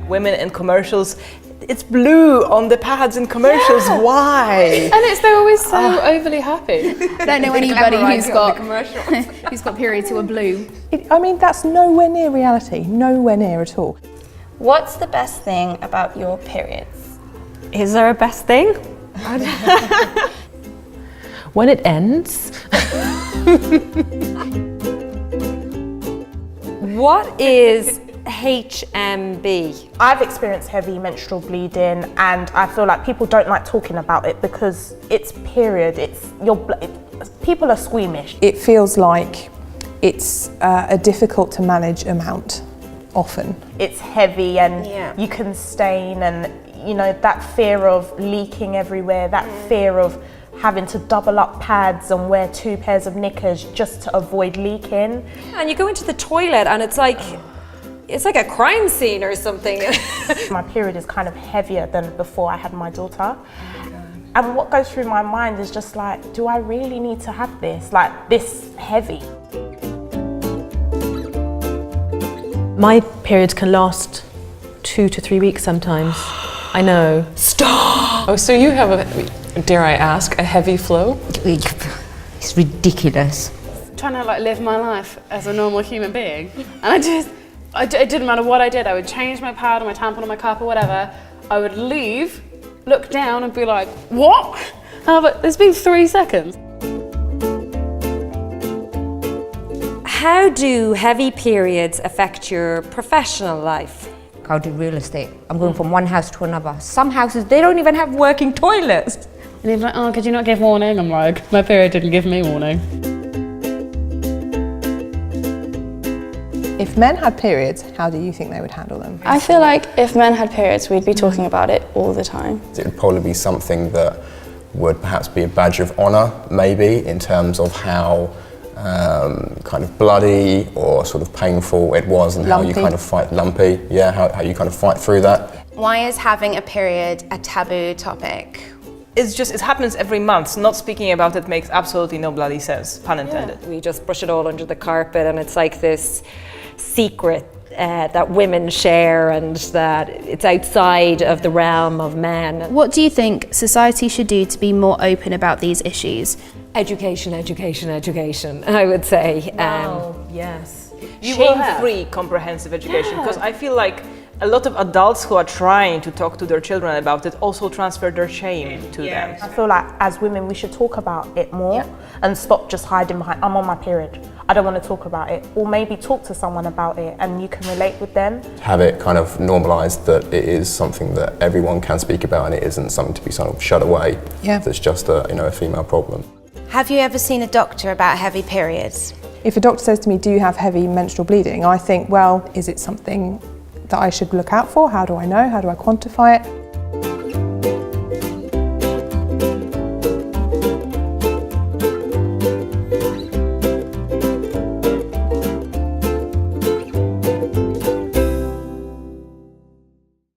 women in commercials, it's blue on the pads in commercials. Yeah. Why? And they're always so overly happy. I don't know anybody who's got periods who are blue. I mean, that's nowhere near reality, nowhere near at all. What's the best thing about your periods? Is there a best thing? When it ends. What is HMB? I've experienced heavy menstrual bleeding, and I feel like people don't like talking about it because it's period, people are squeamish. It feels like it's a difficult to manage amount, often. It's heavy and you can stain, and that fear of leaking everywhere, that fear of having to double up pads and wear 2 pairs of knickers just to avoid leaking. And you go into the toilet and it's like a crime scene or something. My period is kind of heavier than before I had my daughter. And what goes through my mind is just like, do I really need to have this? Like, this heavy? My periods can last 2 to 3 weeks sometimes. I know. Stop! Oh, so you have a, dare I ask, a heavy flow? It's ridiculous. Trying to live my life as a normal human being, and it didn't matter what I did. I would change my pad or my tampon or my cup or whatever. I would leave, look down and be like, what? But it's been 3 seconds. How do heavy periods affect your professional life? I do real estate. I'm going from one house to another. Some houses, they don't even have working toilets. And he's like, oh, could you not give warning? I'm like, my period didn't give me warning. If men had periods, how do you think they would handle them? I feel like if men had periods, we'd be talking about it all the time. It would probably be something that would perhaps be a badge of honour, maybe, in terms of how kind of bloody or sort of painful it was, and lumpy. How you kind of fight lumpy, how you kind of fight through that. Why is having a period a taboo topic? It happens every month. Not speaking about it makes absolutely no bloody sense, pun intended. We just brush it all under the carpet, and it's like this secret that women share, and that it's outside of the realm of men. What do you think society should do to be more open about these issues? Education, education, education, I would say. Yes. Shame-free comprehensive education, because I feel like a lot of adults who are trying to talk to their children about it also transfer their shame to them. I feel like as women we should talk about it more and stop just hiding behind, I'm on my period, I don't want to talk about it. Or maybe talk to someone about it and you can relate with them. Have it kind of normalised that it is something that everyone can speak about, and it isn't something to be sort of shut away. That's just a female problem. Have you ever seen a doctor about heavy periods? If a doctor says to me, do you have heavy menstrual bleeding? I think, well, is it something that I should look out for? How do I know? How do I quantify it?